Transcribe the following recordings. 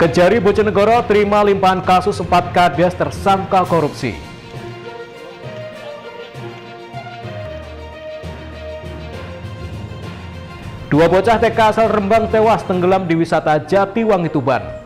Kejari Bojonegoro terima limpahan kasus 4 kades tersangka korupsi. Dua bocah TK asal Rembang tewas tenggelam di wisata Jatiwangi, Tuban.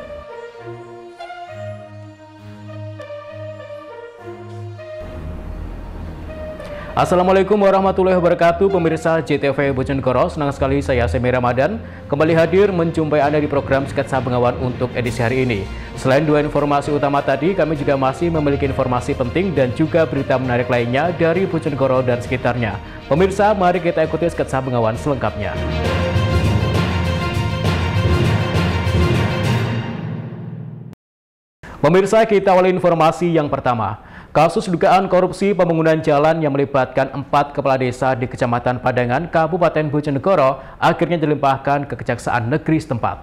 Assalamualaikum warahmatullahi wabarakatuh, pemirsa JTV Bojonegoro. Senang sekali saya Semi Ramadan kembali hadir menjumpai Anda di program Sketsa Bengawan untuk edisi hari ini. Selain dua informasi utama tadi, kami juga masih memiliki informasi penting dan juga berita menarik lainnya dari Bojonegoro dan sekitarnya. Pemirsa, mari kita ikuti Sketsa Bengawan selengkapnya. Pemirsa, kita awali informasi yang pertama. Kasus dugaan korupsi pembangunan jalan yang melibatkan 4 kepala desa di Kecamatan Padangan, Kabupaten Bojonegoro akhirnya dilimpahkan ke Kejaksaan Negeri setempat.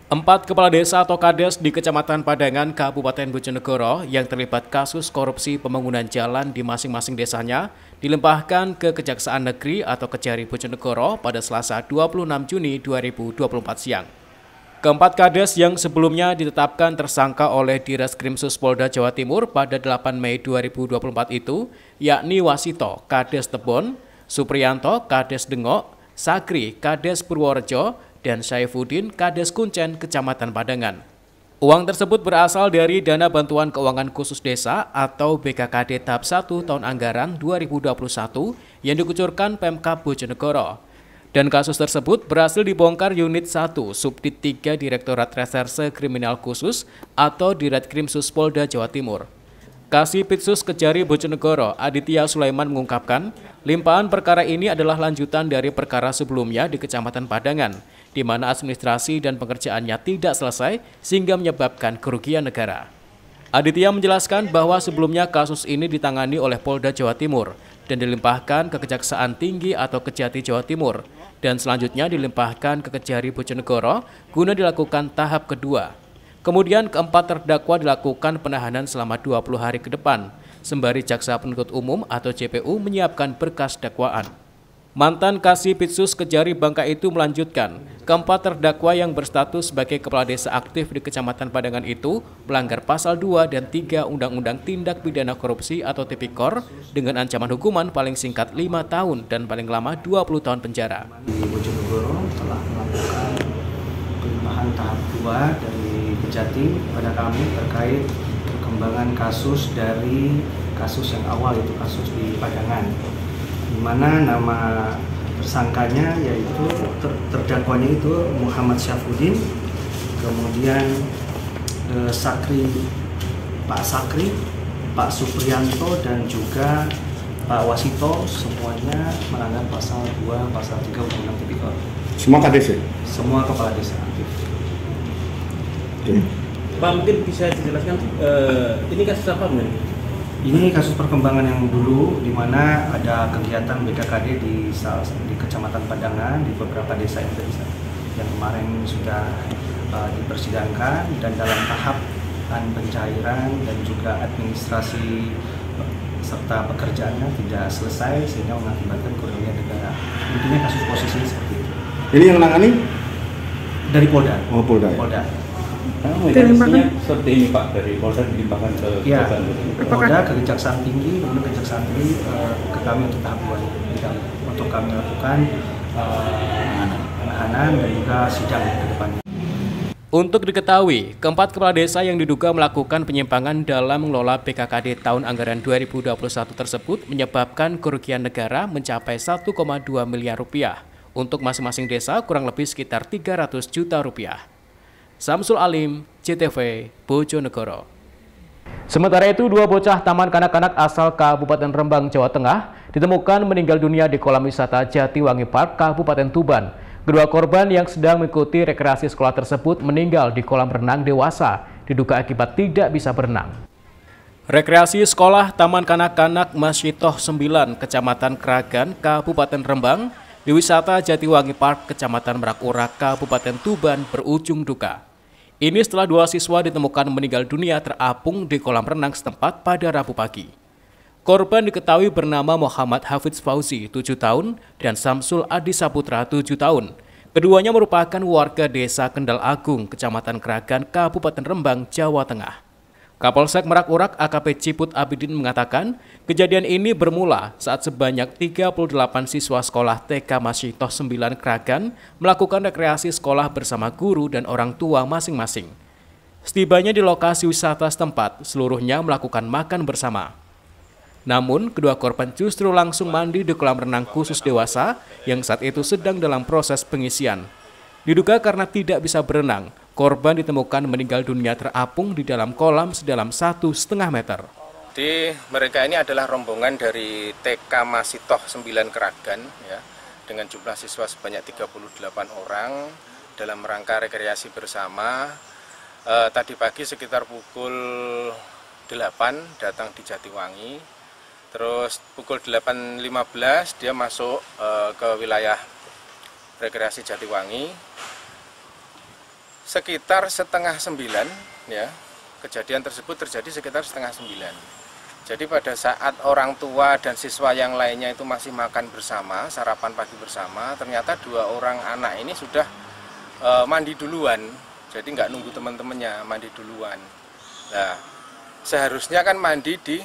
4 kepala desa atau kades di Kecamatan Padangan, Kabupaten Bojonegoro yang terlibat kasus korupsi pembangunan jalan di masing-masing desanya dilimpahkan ke Kejaksaan Negeri atau Kejari Bojonegoro pada Selasa 26 Juni 2024 siang. Keempat kades yang sebelumnya ditetapkan tersangka oleh Direskrimsus Polda Jawa Timur pada 8 Mei 2024 itu, yakni Wasito, Kades Tebon, Supriyanto, Kades Dengok, Sakri, Kades Purworejo, dan Saifuddin, Kades Kuncen, Kecamatan Padangan. Uang tersebut berasal dari Dana Bantuan Keuangan Khusus Desa atau BKKD tahap 1 tahun anggaran 2021 yang dikucurkan Pemkab Bojonegoro. Dan kasus tersebut berhasil dibongkar Unit 1 Subdit 3 Direktorat Reserse Kriminal Khusus atau Diretkrimsus Polda Jawa Timur. Kasipitsus Kejari Bojonegoro Aditya Sulaiman mengungkapkan, limpahan perkara ini adalah lanjutan dari perkara sebelumnya di Kecamatan Padangan, di mana administrasi dan pengerjaannya tidak selesai sehingga menyebabkan kerugian negara. Aditya menjelaskan bahwa sebelumnya kasus ini ditangani oleh Polda Jawa Timur dan dilimpahkan ke Kejaksaan Tinggi atau Kejati Jawa Timur, dan selanjutnya dilimpahkan ke Kejari Bojonegoro guna dilakukan tahap kedua. Kemudian keempat terdakwa dilakukan penahanan selama 20 hari ke depan, sembari Jaksa Penuntut Umum atau JPU menyiapkan berkas dakwaan. Mantan Kasipitsus Kejari Bangka itu melanjutkan, keempat terdakwa yang berstatus sebagai kepala desa aktif di Kecamatan Padangan itu melanggar pasal 2 dan 3 Undang-Undang Tindak Pidana Korupsi atau Tipikor dengan ancaman hukuman paling singkat 5 tahun dan paling lama 20 tahun penjara. Di Bojonegoro telah melakukan pelimpahan tahap 2 dari Kejati pada kami terkait perkembangan kasus dari kasus yang awal, itu kasus di Padangan, di mana nama tersangkanya yaitu terdakwanya itu Muhammad Syafuddin, kemudian Pak Sakri, Pak Supriyanto, dan juga Pak Wasito, semuanya melanggar pasal 2, pasal 3 Undang-Undang Tipikor. Semua kades ya? Semua kepala desa aktif. Pak, mungkin bisa dijelaskan ini kasus apa benar? Ini kasus perkembangan yang dulu, di mana ada kegiatan BKKD di Kecamatan Padangan, di beberapa desa yang kemarin sudah dipersidangkan, dan dalam tahap pencairan dan juga administrasi serta pekerjaannya tidak selesai sehingga mengakibatkan kerugian negara. Intinya kasus posisi seperti itu. Ini yang menangani dari Polda. Oh, Polda. Ya? Polda. Mekanismenya seperti ini Pak, dari Polda dilimpahkan ke Kejaksaan. Polda ke Kejaksaan Tinggi, kemudian Kejaksaan Tinggi ke kami untuk tahap 2 untuk kami lakukan penahanan dan juga sidang ke depannya. Untuk diketahui, keempat kepala desa yang diduga melakukan penyimpangan dalam mengelola BKKD tahun anggaran 2021 tersebut menyebabkan kerugian negara mencapai 1,2 miliar rupiah. Untuk masing-masing desa kurang lebih sekitar 300 juta rupiah. Samsul Alim, JTV, Bojonegoro. Sementara itu, dua bocah taman kanak-kanak asal Kabupaten Rembang, Jawa Tengah ditemukan meninggal dunia di kolam wisata Jatiwangi Park, Kabupaten Tuban. Kedua korban yang sedang mengikuti rekreasi sekolah tersebut meninggal di kolam renang dewasa, diduga akibat tidak bisa berenang. Rekreasi sekolah Taman Kanak-kanak Masyitoh 9, Kecamatan Kragan, Kabupaten Rembang, di wisata Jatiwangi Park, Kecamatan Merak Urak, Kabupaten Tuban berujung duka. Ini setelah dua siswa ditemukan meninggal dunia terapung di kolam renang setempat pada Rabu pagi. Korban diketahui bernama Muhammad Hafidz Fauzi, 7 tahun, dan Samsul Adi Saputra, 7 tahun. Keduanya merupakan warga desa Kendal Agung, Kecamatan Kragan, Kabupaten Rembang, Jawa Tengah. Kapolsek Merak Urak AKP Ciput Abidin mengatakan, kejadian ini bermula saat sebanyak 38 siswa sekolah TK Masyitoh 9 Kragan melakukan rekreasi sekolah bersama guru dan orang tua masing-masing. Setibanya di lokasi wisata setempat, seluruhnya melakukan makan bersama. Namun, kedua korban justru langsung mandi di kolam renang khusus dewasa yang saat itu sedang dalam proses pengisian. Diduga karena tidak bisa berenang, korban ditemukan meninggal dunia terapung di dalam kolam sedalam 1,5 meter. Jadi mereka ini adalah rombongan dari TK Masyitoh 9 Kragan ya, dengan jumlah siswa sebanyak 38 orang dalam rangka rekreasi bersama. Tadi pagi sekitar pukul 8 datang di Jatiwangi. Terus pukul 8.15 dia masuk ke wilayah rekreasi Jatiwangi. Sekitar 8:30 ya, kejadian tersebut terjadi sekitar 8:30. Jadi pada saat orang tua dan siswa yang lainnya itu masih makan bersama, sarapan pagi bersama, ternyata 2 orang anak ini sudah mandi duluan. Jadi nggak nunggu teman-temannya, mandi duluan. Nah, seharusnya kan mandi di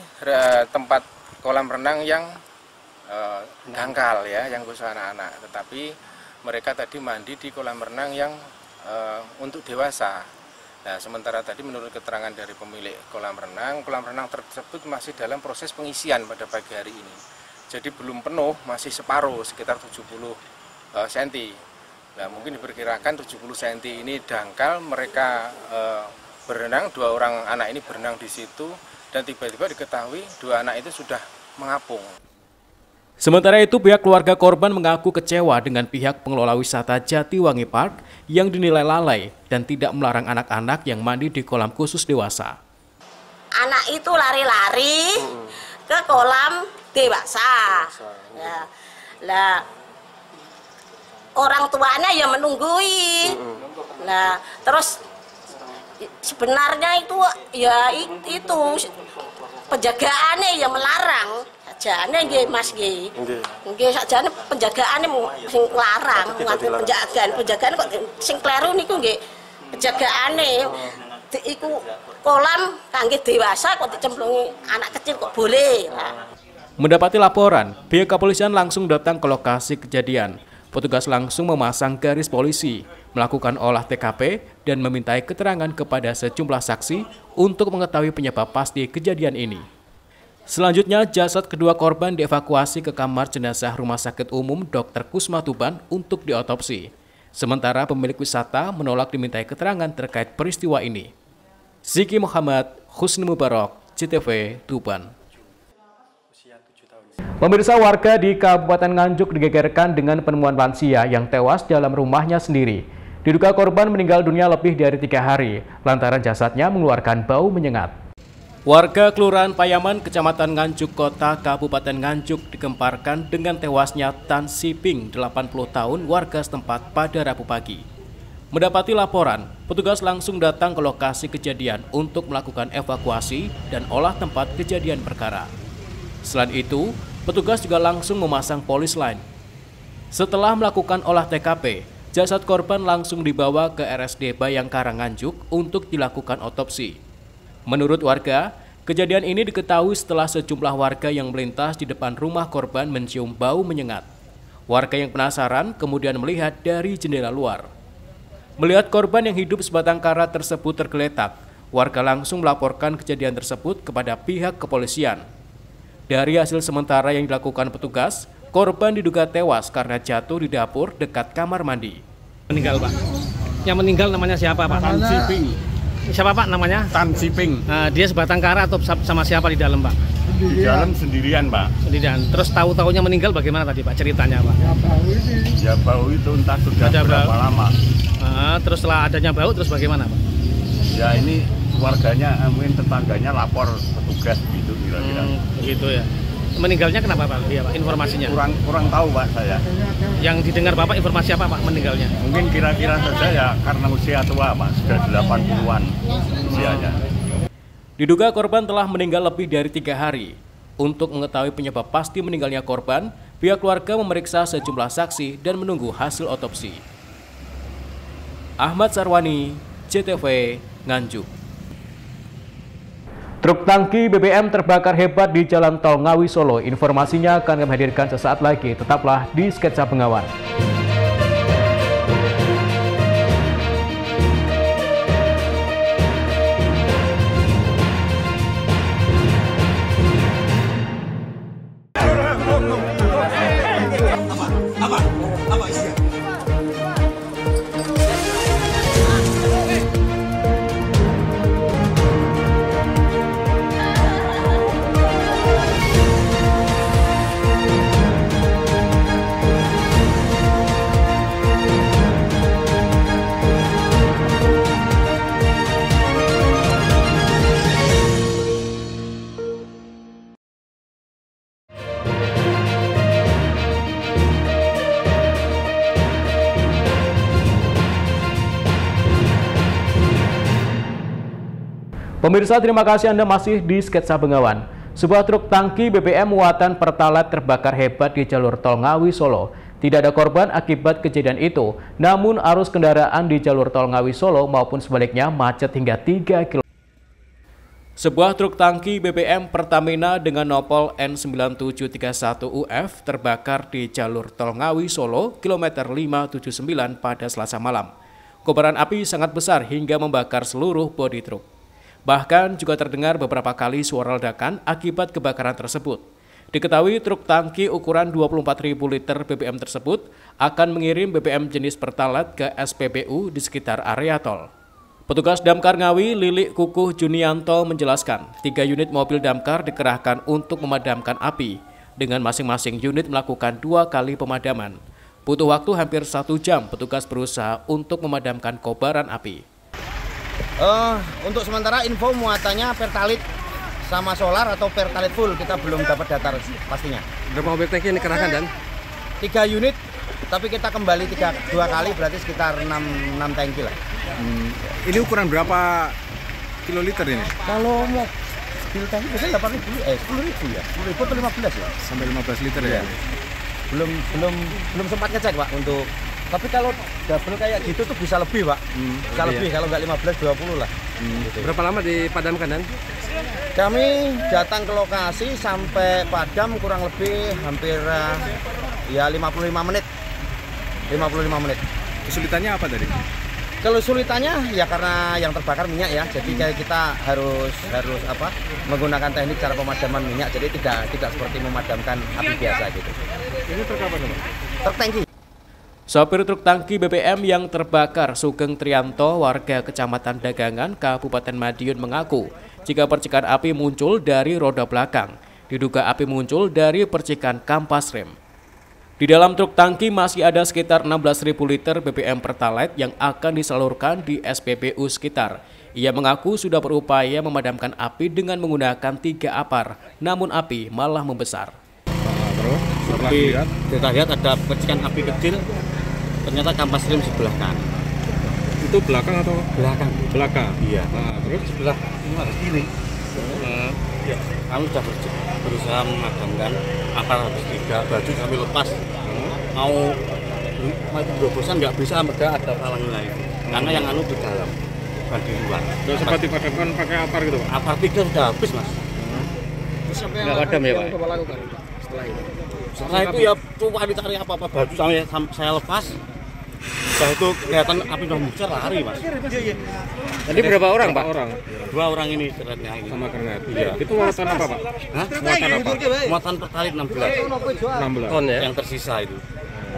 tempat kolam renang yang dangkal ya, yang khusus anak-anak. Tetapi mereka tadi mandi di kolam renang yang untuk dewasa. Nah, sementara tadi menurut keterangan dari pemilik kolam renang tersebut masih dalam proses pengisian pada pagi hari ini. Jadi belum penuh, masih separuh, sekitar 70 cm. Nah, mungkin diperkirakan 70 cm ini dangkal, mereka berenang, 2 orang anak ini berenang di situ, dan tiba-tiba diketahui 2 anak itu sudah mengapung. Sementara itu, pihak keluarga korban mengaku kecewa dengan pihak pengelola wisata Jatiwangi Park yang dinilai lalai dan tidak melarang anak-anak yang mandi di kolam khusus dewasa. Anak itu lari-lari ke kolam dewasa. Ya. Lah, orang tuanya yang menunggui. Nah, terus sebenarnya itu ya itu penjagaannya yang melarang. Sajane nggih Mas nggih. Nggih sajane penjagaane sing larang, penjagaan kok sing kleru niku nggih penjagaane. Iku kolam kangge dewasa kok dicemplungi anak kecil kok boleh. Mendapati laporan, pihak kepolisian langsung datang ke lokasi kejadian. Petugas langsung memasang garis polisi, melakukan olah TKP dan memintai keterangan kepada sejumlah saksi untuk mengetahui penyebab pasti kejadian ini. Selanjutnya, jasad kedua korban dievakuasi ke kamar jenazah Rumah Sakit Umum Dr. Kusma Tuban untuk diotopsi. Sementara pemilik wisata menolak dimintai keterangan terkait peristiwa ini. Ziki Muhammad, Husni Mubarak, CTV, Tuban. Pemirsa, warga di Kabupaten Nganjuk digegerkan dengan penemuan lansia yang tewas dalam rumahnya sendiri. Diduga korban meninggal dunia lebih dari 3 hari, lantaran jasadnya mengeluarkan bau menyengat. Warga Kelurahan Payaman, Kecamatan Nganjuk Kota, Kabupaten Nganjuk digemparkan dengan tewasnya Tan Siping, 80 tahun, warga setempat pada Rabu pagi. Mendapati laporan, petugas langsung datang ke lokasi kejadian untuk melakukan evakuasi dan olah tempat kejadian perkara. Selain itu, petugas juga langsung memasang polis lain. Setelah melakukan olah TKP, jasad korban langsung dibawa ke RSD Bayangkara Nganjuk untuk dilakukan otopsi. Menurut warga, kejadian ini diketahui setelah sejumlah warga yang melintas di depan rumah korban mencium bau menyengat. Warga yang penasaran kemudian melihat dari jendela luar. Melihat korban yang hidup sebatang kara tersebut tergeletak, warga langsung melaporkan kejadian tersebut kepada pihak kepolisian. Dari hasil sementara yang dilakukan petugas, korban diduga tewas karena jatuh di dapur dekat kamar mandi. Meninggal, Pak. Yang meninggal namanya siapa, Pak? Tan Siping. Siapa, Pak, namanya? Tan Siping. Dia sebatang kara atau sama siapa di dalam, Pak? Di dalam sendirian, Pak. Sendirian. Terus tahu-tahunya meninggal bagaimana tadi, Pak? Ceritanya, Pak? Ya bau itu entah sudah Ada berapa bau. lama. Terus setelah adanya bau, terus bagaimana, Pak? Ya ini warganya, mungkin tetangganya lapor petugas gitu kira-kira. Begitu ya. Meninggalnya kenapa, Pak? Iya, Pak, informasinya. Kurang tahu, Pak, saya. Yang didengar Bapak informasi apa, Pak, meninggalnya? Mungkin kira-kira saja ya karena usia tua, Pak, sudah 80-an usianya. Diduga korban telah meninggal lebih dari 3 hari. Untuk mengetahui penyebab pasti meninggalnya korban, pihak keluarga memeriksa sejumlah saksi dan menunggu hasil otopsi. Ahmad Sarwani, JTV, Nganjuk. Truk tangki BBM terbakar hebat di Jalan Tol Ngawi Solo. Informasinya akan kami hadirkan sesaat lagi. Tetaplah di Sketsa Bengawan. Pemirsa, terima kasih Anda masih di Sketsa Bengawan. Sebuah truk tangki BBM muatan Pertalite terbakar hebat di jalur tol Ngawi Solo. Tidak ada korban akibat kejadian itu, namun arus kendaraan di jalur tol Ngawi Solo maupun sebaliknya macet hingga 3 km. Sebuah truk tangki BBM Pertamina dengan nopol N9731UF terbakar di jalur tol Ngawi Solo, kilometer 579 pada Selasa malam. Kobaran api sangat besar hingga membakar seluruh bodi truk. Bahkan juga terdengar beberapa kali suara ledakan akibat kebakaran tersebut. Diketahui truk tangki ukuran 24.000 liter BBM tersebut akan mengirim BBM jenis Pertalite ke SPBU di sekitar area tol. Petugas Damkar Ngawi, Lilik Kukuh Junianto menjelaskan, 3 unit mobil damkar dikerahkan untuk memadamkan api, dengan masing-masing unit melakukan 2 kali pemadaman. Butuh waktu hampir 1 jam petugas berusaha untuk memadamkan kobaran api. Untuk sementara info muatannya Pertalite sama solar atau Pertalite full, kita belum dapat data pastinya. Berapa mobil tangki yang dikerahkan dan? 3 unit, tapi kita kembali 2 kali, berarti sekitar 6 tangki lah. Ini ukuran berapa kiloliter ini? Kalau mobil tangki biasanya 10.000 ya, 10.000 atau 15 ya? Sampai 15 liter ya? Belum sempat ngecek Pak untuk. Tapi kalau double kayak gitu tuh bisa lebih Pak, bisa lebih, kalau nggak 15-20 lah. Gitu. Berapa lama dipadamkan dan? Kami datang ke lokasi sampai padam kurang lebih hampir ya 55 menit. 55 menit. Kesulitannya apa tadi? Kesulitannya ya karena yang terbakar minyak ya, jadi kayak kita harus menggunakan teknik cara pemadaman minyak, jadi tidak seperti memadamkan api biasa gitu. Ini truk apa Pak? Truk tangki. Sopir truk tangki BBM yang terbakar, Sugeng Trianto, warga Kecamatan Dagangan, Kabupaten Madiun mengaku jika percikan api muncul dari roda belakang. Diduga api muncul dari percikan kampas rem. Di dalam truk tangki masih ada sekitar 16.000 liter BBM Pertalite yang akan disalurkan di SPBU sekitar. Ia mengaku sudah berupaya memadamkan api dengan menggunakan 3 apar, namun api malah membesar. Terus Kita lihat ada percikan api kecil, ternyata kampas rem sebelah kanan. itu belakang atau? Belakang. Belakang? Iya. Nah, terus? Sebelah kiri. Kami sudah berusaha memadamkan, apar habis 3, baju kami lepas. Mau itu berobosan nggak bisa, mereka ada halangan lain. Karena yang di dalam, bukan di luar. Sudah sempat dipadamkan pakai apar gitu Pak? Apar 3 sudah habis Mas. Nggak padam ya Pak? Setelah itu ya coba dicari apa-apa, baju saya lepas. Setelah itu kelihatan api udah besar, lari Mas. Tadi berapa orang Pak? 2 orang ini seretnya ini. Sama kernet. Iya. Itu muatan apa Pak? Hah? Muatan apa? Muatan Pertalite 16 ton ya? yang tersisa itu.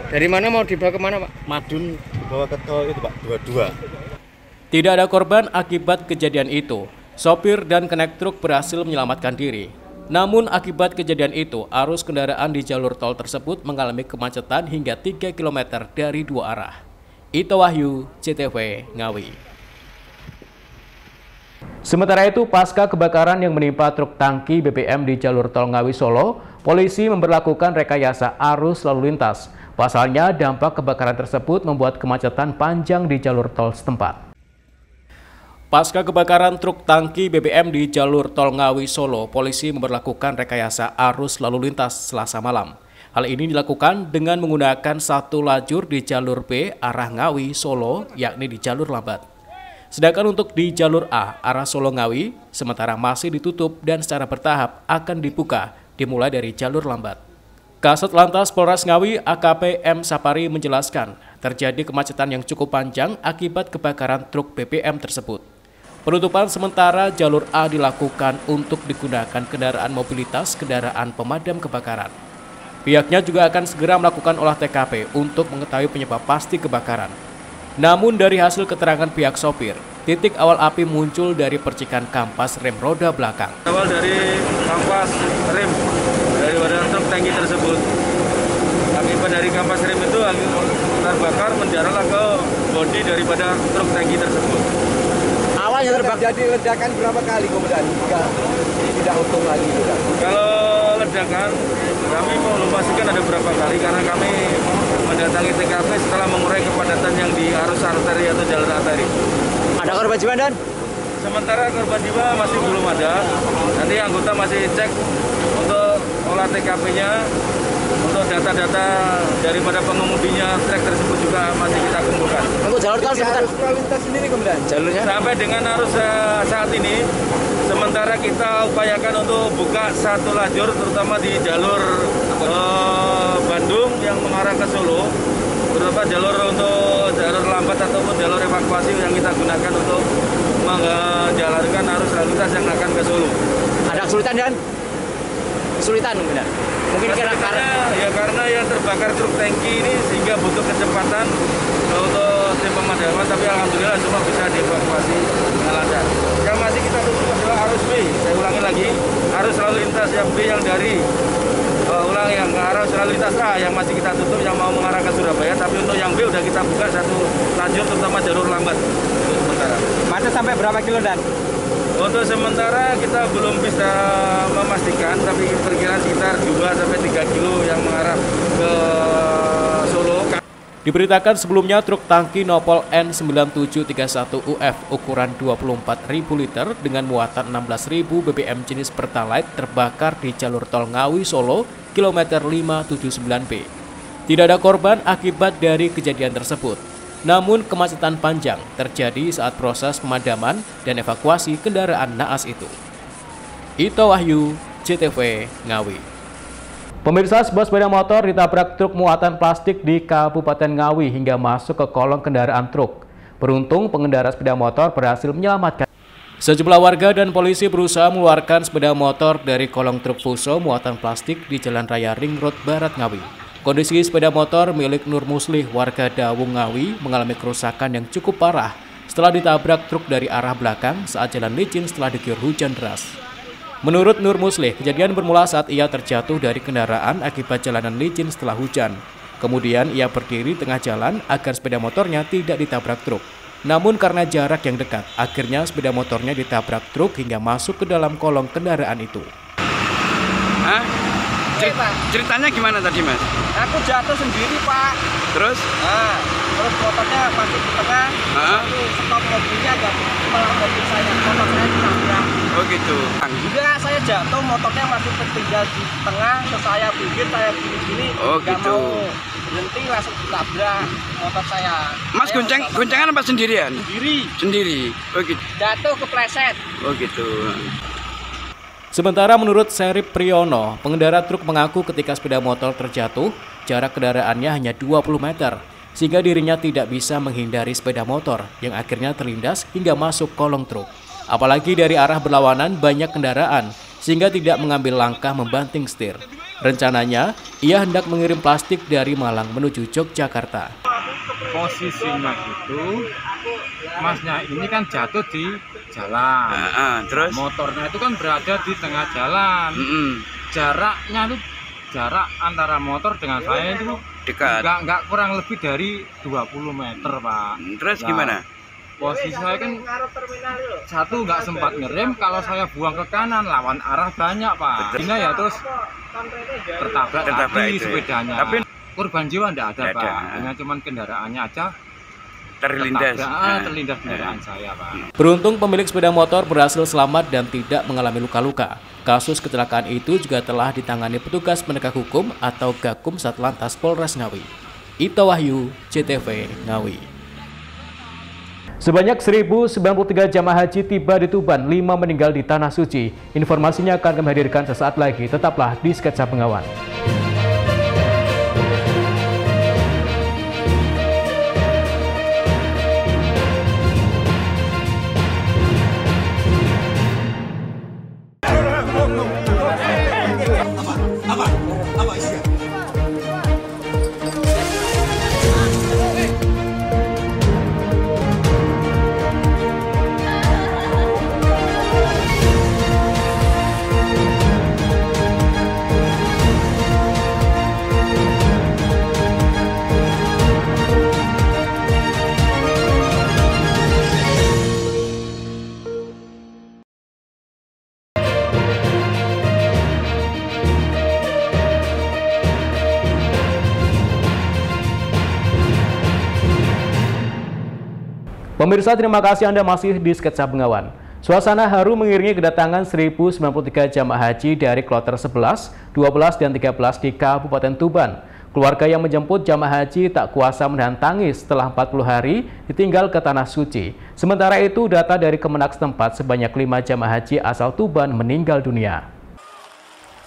Dari mana mau dibawa ke mana Pak? Madun dibawa ke tol itu Pak, 22. Tidak ada korban akibat kejadian itu. Sopir dan kenek truk berhasil menyelamatkan diri. Namun akibat kejadian itu, arus kendaraan di jalur tol tersebut mengalami kemacetan hingga 3 km dari 2 arah. Ito Wahyu, JTV, Ngawi. Sementara itu, pasca kebakaran yang menimpa truk tangki BBM di jalur tol Ngawi Solo, polisi memberlakukan rekayasa arus lalu lintas. Pasalnya, dampak kebakaran tersebut membuat kemacetan panjang di jalur tol setempat. Pasca kebakaran truk tangki BBM di jalur tol Ngawi Solo, polisi memberlakukan rekayasa arus lalu lintas Selasa malam. Hal ini dilakukan dengan menggunakan satu lajur di jalur B arah Ngawi, Solo, yakni di jalur lambat. Sedangkan untuk di jalur A arah Solo Ngawi, sementara masih ditutup dan secara bertahap akan dibuka dimulai dari jalur lambat. Kasat Lantas Polres Ngawi AKP M. Sapari menjelaskan, terjadi kemacetan yang cukup panjang akibat kebakaran truk BBM tersebut. Penutupan sementara jalur A dilakukan untuk digunakan kendaraan mobilitas kendaraan pemadam kebakaran. Pihaknya juga akan segera melakukan olah TKP untuk mengetahui penyebab pasti kebakaran. Namun dari hasil keterangan pihak sopir, titik awal api muncul dari percikan kampas rem roda belakang. Awal dari kampas rem daripada truk tangki tersebut. Akibat dari kampas rem itu terbakar menjarah ke bodi daripada truk tangki tersebut. Awalnya terjadi ledakan berapa kali kemudian hingga tidak untung lagi? Kalau ledakan kami belum pastikan ada berapa kali karena kami mendatangi TKP setelah mengurai kepadatan yang di arus arteri atau jalur arteri. Ada korban jiwa dan? Sementara korban jiwa masih belum ada. Nanti anggota masih cek untuk olah TKP-nya. Untuk data-data daripada pengemudinya trek tersebut juga masih kita kumpulkan. Untuk jalur kan arus lalu lintas sendiri kemudian jalurnya? Sampai dengan arus saat ini, sementara kita upayakan untuk buka satu lajur, terutama di jalur Bandung yang mengarah ke Solo, terutama jalur untuk jalur lambat ataupun jalur evakuasi yang kita gunakan untuk menjalankan arus lalu lintas yang akan ke Solo. Ada kesulitan dan? Kesulitan benar. Mungkin karena yang terbakar truk tangki ini sehingga butuh kecepatan untuk tim pemadaman, tapi alhamdulillah semua bisa dievakuasi dengan lancar. Yang masih kita tutup adalah arus B. Saya ulangi lagi, arus lalu lintas yang B yang dari yang ke arah lalu lintas A yang masih kita tutup yang mau mengarah ke Surabaya, tapi untuk yang B udah kita buka satu lajur terutama jalur lambat untuk sementara. Macet sampai berapa kilo dan? Untuk sementara kita belum bisa memastikan, tapi perkiraan sekitar 2-3 kilo yang mengarah ke Solo. Diberitakan sebelumnya truk tangki Nopol N9731UF ukuran 24.000 liter dengan muatan 16.000 BBM jenis Pertalite terbakar di jalur tol Ngawi Solo kilometer 579B. Tidak ada korban akibat dari kejadian tersebut. Namun kemacetan panjang terjadi saat proses pemadaman dan evakuasi kendaraan naas itu. Ito Wahyu, JTV Ngawi. Pemirsa, sebuah sepeda motor ditabrak truk muatan plastik di Kabupaten Ngawi hingga masuk ke kolong kendaraan truk. Beruntung pengendara sepeda motor berhasil menyelamatkan. Sejumlah warga dan polisi berusaha mengeluarkan sepeda motor dari kolong truk fuso muatan plastik di Jalan Raya Ring Road Barat Ngawi. Kondisi sepeda motor milik Nur Muslih warga Dawung Ngawi mengalami kerusakan yang cukup parah setelah ditabrak truk dari arah belakang saat jalan licin setelah diguyur hujan deras. Menurut Nur Muslih, kejadian bermula saat ia terjatuh dari kendaraan akibat jalanan licin setelah hujan. Kemudian ia berdiri tengah jalan agar sepeda motornya tidak ditabrak truk. Namun karena jarak yang dekat, akhirnya sepeda motornya ditabrak truk hingga masuk ke dalam kolong kendaraan itu. Hah? Ceritanya gimana tadi, Mas? Aku jatuh sendiri, Pak. Terus? Nah, terus motornya masih di tengah. Lalu stop mobilnya dan malah mobil saya, motor saya ditabrak. Oh gitu. Enggak, saya jatuh, motornya masih tertinggal di tengah. Terus saya pinggir, saya gini-gini. Oh nggak gitu. mau berhenti, langsung ditabrak motor saya. Mas goncengan apa sendirian? Sendiri. Oh gitu. Jatuh kepleset. Oh gitu. Sementara menurut Serip Priyono, pengendara truk mengaku ketika sepeda motor terjatuh, jarak kendaraannya hanya 20 meter, sehingga dirinya tidak bisa menghindari sepeda motor yang akhirnya terlindas hingga masuk kolong truk. Apalagi dari arah berlawanan banyak kendaraan, sehingga tidak mengambil langkah membanting setir. Rencananya, ia hendak mengirim plastik dari Malang menuju Yogyakarta. Posisinya itu, masnya ini kan jatuh di jalan. Terus motornya itu kan berada di tengah jalan. Jaraknya itu jarak antara motor dengan saya itu dekat. Enggak kurang lebih dari 20 meter, Pak. Terus gimana? Posisi saya kan satu nggak sempat ngerem, kalau saya buang ke kanan lawan arah banyak, Pak. Sehingga ya terus tertabrak tadi sepedanya. Tapi korban jiwa enggak ada, Pak. Hanya cuman kendaraannya aja terlindas kendaraan saya, Pak. Beruntung pemilik sepeda motor berhasil selamat dan tidak mengalami luka-luka. Kasus kecelakaan itu juga telah ditangani petugas penegak hukum atau Gakum Satlantas Polres Ngawi. Ito Wahyu, CTV Ngawi. Sebanyak 1.093 jamaah haji tiba di Tuban, 5 meninggal di Tanah Suci. Informasinya akan kami hadirkan sesaat lagi. Tetaplah di Sketsa Bengawan. Pemirsa, terima kasih Anda masih di Sketsa Bengawan. Suasana haru mengiringi kedatangan 1.093 jamaah haji dari kloter 11, 12, dan 13 di Kabupaten Tuban. Keluarga yang menjemput jamaah haji tak kuasa menahan tangis setelah 40 hari ditinggal ke Tanah Suci. Sementara itu, data dari Kemenak setempat sebanyak 5 jamaah haji asal Tuban meninggal dunia.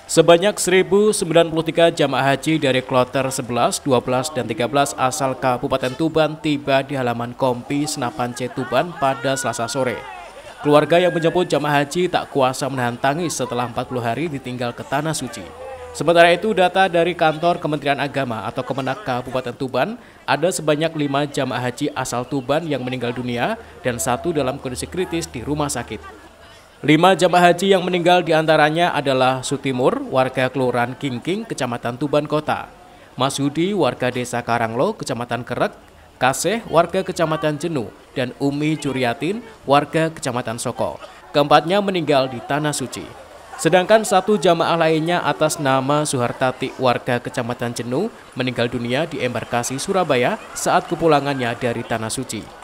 Sebanyak 1.093 jamaah haji dari kloter 11, 12, dan 13 asal Kabupaten Tuban tiba di halaman Kompi Senapan C Tuban pada Selasa sore. Keluarga yang menjemput jamaah haji tak kuasa menahan tangis setelah 40 hari ditinggal ke Tanah Suci. Sementara itu, data dari Kantor Kementerian Agama atau Kemenak Kabupaten Tuban, ada sebanyak 5 jamaah haji asal Tuban yang meninggal dunia dan 1 dalam kondisi kritis di rumah sakit. 5 jamaah haji yang meninggal diantaranya adalah Sutimur, warga Kelurahan Kingking, Kecamatan Tuban Kota; Masudi, warga Desa Karanglo, Kecamatan Kerek; Kaseh, warga Kecamatan Jenu; dan Umi Curiatin, warga Kecamatan Soko. Keempatnya meninggal di Tanah Suci. Sedangkan 1 jamaah lainnya atas nama Suhartati, warga Kecamatan Jenu, meninggal dunia di embarkasi Surabaya saat kepulangannya dari Tanah Suci.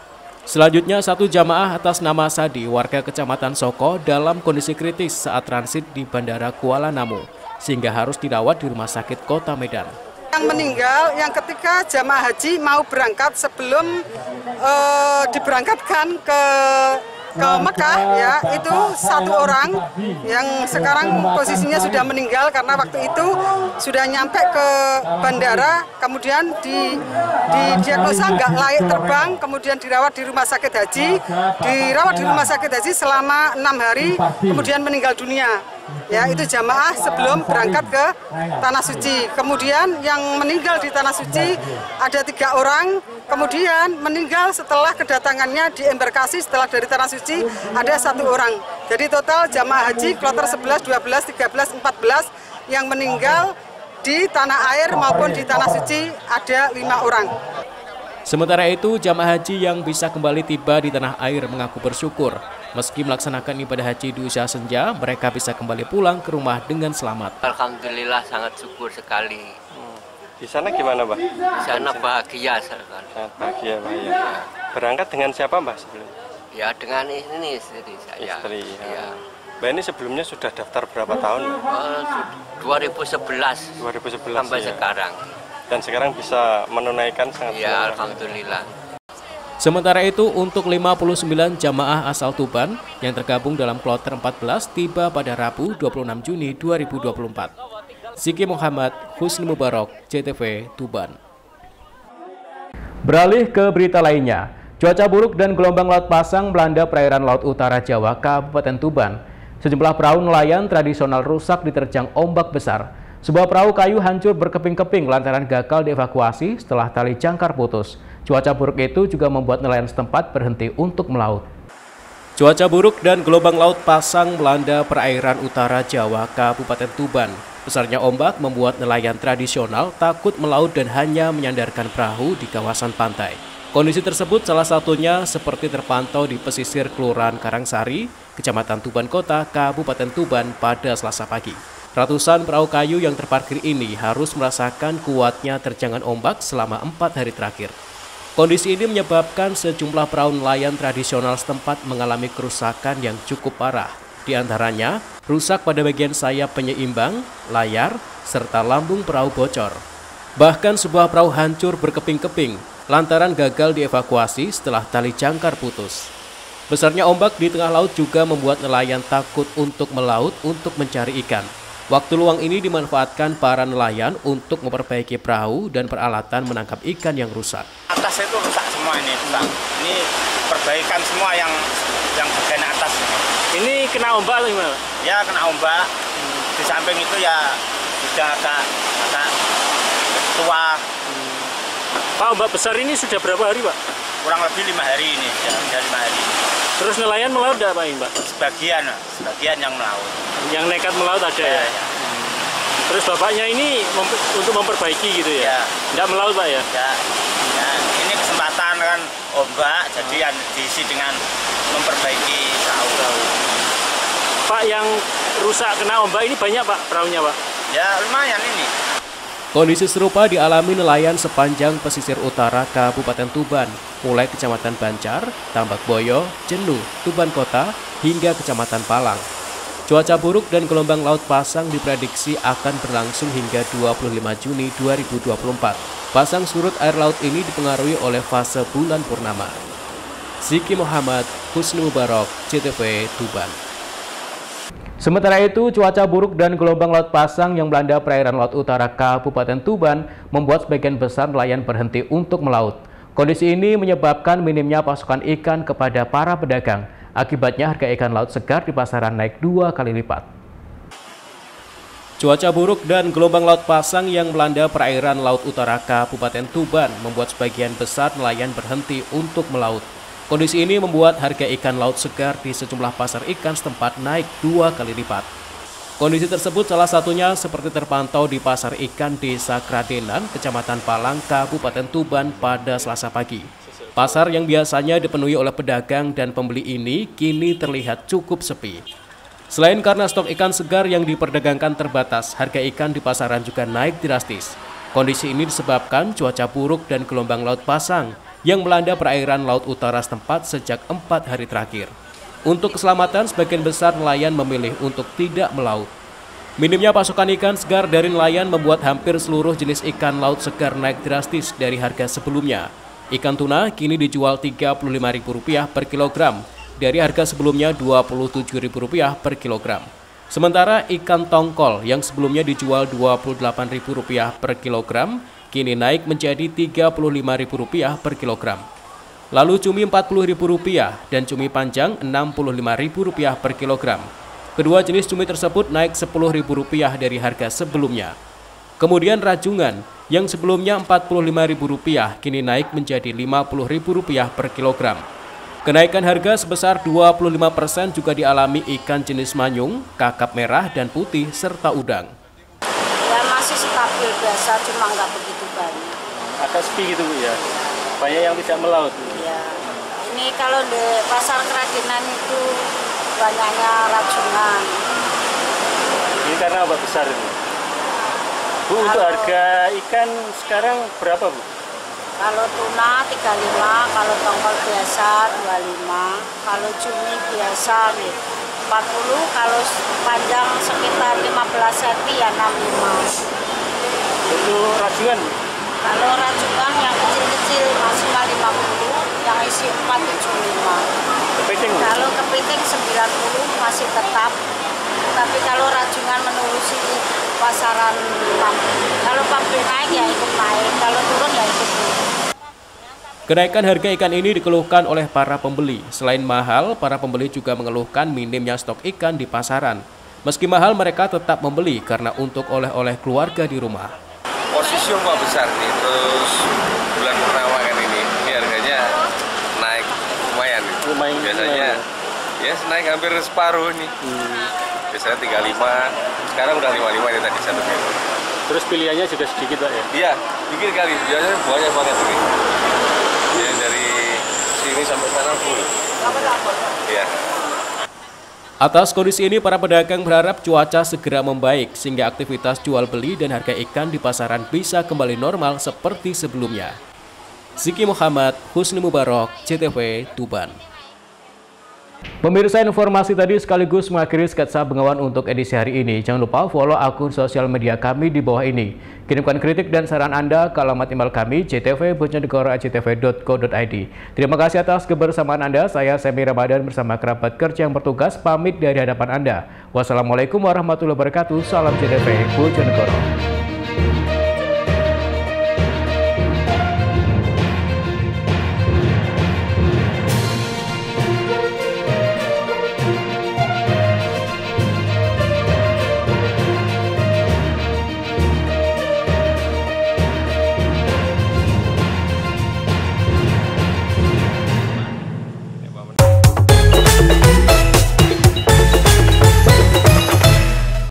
Selanjutnya 1 jamaah atas nama Sadi, warga Kecamatan Soko, dalam kondisi kritis saat transit di Bandara Kuala Namu, sehingga harus dirawat di Rumah Sakit Kota Medan. Yang meninggal, yang ketika jamaah haji mau berangkat sebelum diberangkatkan ke Mekah, ya, itu 1 orang yang sekarang posisinya sudah meninggal karena waktu itu sudah nyampe ke bandara, kemudian didiagnosa nggak layak terbang, kemudian dirawat di rumah sakit haji, selama 6 hari, kemudian meninggal dunia. Ya, itu jamaah sebelum berangkat ke Tanah Suci. Kemudian yang meninggal di Tanah Suci ada 3 orang, kemudian meninggal setelah kedatangannya di embarkasi setelah dari Tanah Suci ada 1 orang. Jadi total jamaah haji kloter 11, 12, 13, 14 yang meninggal di tanah air maupun di Tanah Suci ada 5 orang. Sementara itu, jamaah haji yang bisa kembali tiba di tanah air mengaku bersyukur. Meski melaksanakan ibadah haji di usia senja, mereka bisa kembali pulang ke rumah dengan selamat. Alhamdulillah, sangat syukur sekali. Di sana gimana, Mbak? Di sana bahagia sekali. Sangat bahagia, Mbak. Ya. Berangkat dengan siapa, Mbak, sebelumnya? Ya, dengan ini istri saya. Istri, ya. Mbak ini sebelumnya sudah daftar berapa tahun? 2011 sampai ya. Sekarang. Dan sekarang bisa menunaikan sangat ya, alhamdulillah. Sementara itu, untuk 59 jamaah asal Tuban yang tergabung dalam kloter 14 tiba pada Rabu 26 Juni 2024. Ziki Muhammad, Husni Mubarak, CTV Tuban. Beralih ke berita lainnya, cuaca buruk dan gelombang laut pasang melanda perairan Laut Utara Jawa, Kabupaten Tuban. Sejumlah perahu nelayan tradisional rusak diterjang ombak besar. Sebuah perahu kayu hancur berkeping-keping lantaran gagal dievakuasi setelah tali jangkar putus. Cuaca buruk itu juga membuat nelayan setempat berhenti untuk melaut. Cuaca buruk dan gelombang laut pasang melanda perairan utara Jawa, Kabupaten Tuban. Besarnya ombak membuat nelayan tradisional takut melaut dan hanya menyandarkan perahu di kawasan pantai. Kondisi tersebut salah satunya seperti terpantau di pesisir Kelurahan Karangsari, Kecamatan Tuban Kota, Kabupaten Tuban pada Selasa pagi. Ratusan perahu kayu yang terparkir ini harus merasakan kuatnya terjangan ombak selama 4 hari terakhir. Kondisi ini menyebabkan sejumlah perahu nelayan tradisional setempat mengalami kerusakan yang cukup parah. Di antaranya, rusak pada bagian sayap penyeimbang, layar, serta lambung perahu bocor. Bahkan sebuah perahu hancur berkeping-keping lantaran gagal dievakuasi setelah tali jangkar putus. Besarnya ombak di tengah laut juga membuat nelayan takut untuk melaut untuk mencari ikan. Waktu luang ini dimanfaatkan para nelayan untuk memperbaiki perahu dan peralatan menangkap ikan yang rusak. Atas itu rusak semua ini, rusak. Ini perbaikan semua yang bagian atas. Ini kena ombak atau gimana? Ya kena ombak. Di samping itu ya sudah agak tua. Pak, ombak besar ini sudah berapa hari, Pak? Kurang lebih 5 hari ini, sudah 5 hari. Terus nelayan melaut enggak, Pak, Mbak? Sebagian yang melaut. Yang nekat melaut ada ya? Terus bapaknya ini untuk memperbaiki gitu ya? Enggak melaut, Pak ya? Ya, ini kesempatan kan ombak, jadi diisi dengan memperbaiki perahu. Pak, yang rusak kena ombak ini banyak, Pak, perahunya, Pak? Ya, lumayan ini. Kondisi serupa dialami nelayan sepanjang pesisir utara Kabupaten Tuban, mulai Kecamatan Banjar, Tambak Boyo, Jenuh, Tuban Kota, hingga Kecamatan Palang. Cuaca buruk dan gelombang laut pasang diprediksi akan berlangsung hingga 25 Juni 2024. Pasang surut air laut ini dipengaruhi oleh fase bulan purnama. Ziki Muhammad, Husni Mubarak, CTV Tuban. Sementara itu, cuaca buruk dan gelombang laut pasang yang melanda perairan laut utara Kabupaten Tuban membuat sebagian besar nelayan berhenti untuk melaut. Kondisi ini menyebabkan minimnya pasokan ikan kepada para pedagang. Akibatnya harga ikan laut segar di pasaran naik 2 kali lipat. Cuaca buruk dan gelombang laut pasang yang melanda perairan laut utara Kabupaten Tuban membuat sebagian besar nelayan berhenti untuk melaut. Kondisi ini membuat harga ikan laut segar di sejumlah pasar ikan setempat naik 2 kali lipat. Kondisi tersebut salah satunya seperti terpantau di pasar ikan Desa Kradenan, Kecamatan Palang, Kabupaten Tuban pada Selasa pagi. Pasar yang biasanya dipenuhi oleh pedagang dan pembeli ini kini terlihat cukup sepi. Selain karena stok ikan segar yang diperdagangkan terbatas, harga ikan di pasaran juga naik drastis. Kondisi ini disebabkan cuaca buruk dan gelombang laut pasang yang melanda perairan laut utara setempat sejak 4 hari terakhir. Untuk keselamatan, sebagian besar nelayan memilih untuk tidak melaut. Minimnya pasokan ikan segar dari nelayan membuat hampir seluruh jenis ikan laut segar naik drastis dari harga sebelumnya. Ikan tuna kini dijual Rp35.000 per kilogram, dari harga sebelumnya Rp27.000 per kilogram. Sementara ikan tongkol yang sebelumnya dijual Rp28.000 per kilogram, kini naik menjadi Rp35.000 per kilogram. Lalu cumi Rp40.000 dan cumi panjang Rp65.000 per kilogram. Kedua jenis cumi tersebut naik Rp10.000 dari harga sebelumnya. Kemudian rajungan yang sebelumnya Rp45.000 kini naik menjadi Rp50.000 per kilogram. Kenaikan harga sebesar 25% juga dialami ikan jenis manyung, kakap merah dan putih, serta udang. Ya masih stabil biasa, cuma nggak begitu banyak. Agak sepi gitu Bu ya? Banyak yang tidak melaut? Iya. Ini kalau di pasar Kradenan itu banyaknya rajungan. Ini karena ombak besar itu? Bu, untuk harga ikan sekarang berapa Bu? Kalau tuna 35, kalau tongkol biasa 25, kalau cumi biasa 40, kalau panjang sekitar 15 cm ya 65. Itu rajungan? Kalau rajungan yang kecil-kecil maksimal 50, yang isi 475. Kepiting? Kalau kepiting 90 masih tetap, tapi kalau rajungan menerusi pasaran pabrik. Kalau pabrik naik ya ikut naik, kalau turun ya ikut turun. Kenaikan harga ikan ini dikeluhkan oleh para pembeli. Selain mahal, para pembeli juga mengeluhkan minimnya stok ikan di pasaran. Meski mahal, mereka tetap membeli karena untuk oleh-oleh keluarga di rumah. Posisi ombak besar nih, terus bulan purnama kan ini harganya naik lumayan. Lumayan. Biasanya ya naik hampir separuh nih. Biasanya 35, sekarang udah 55 ini tadi 1 kilo. Terus pilihannya juga sedikit Pak ya? Iya, dikit kali, biasanya banyak banget ini. Ya, dari sini sampai sana full. Iya. Atas kondisi ini, para pedagang berharap cuaca segera membaik sehingga aktivitas jual beli dan harga ikan di pasaran bisa kembali normal seperti sebelumnya. Ziki Muhammad, Husni Mubarak, CTV Tuban. Pemirsa, informasi tadi sekaligus mengakhiri sketsa Bengawan untuk edisi hari ini. Jangan lupa follow akun sosial media kami di bawah ini. Kirimkan kritik dan saran Anda ke alamat email kami ctv.bojonegoro@ctv.co.id. Terima kasih atas kebersamaan Anda. Saya Semi Ramadan bersama kerabat kerja yang bertugas pamit dari hadapan Anda. Wassalamualaikum warahmatullahi wabarakatuh. Salam CTV Bojonegoro.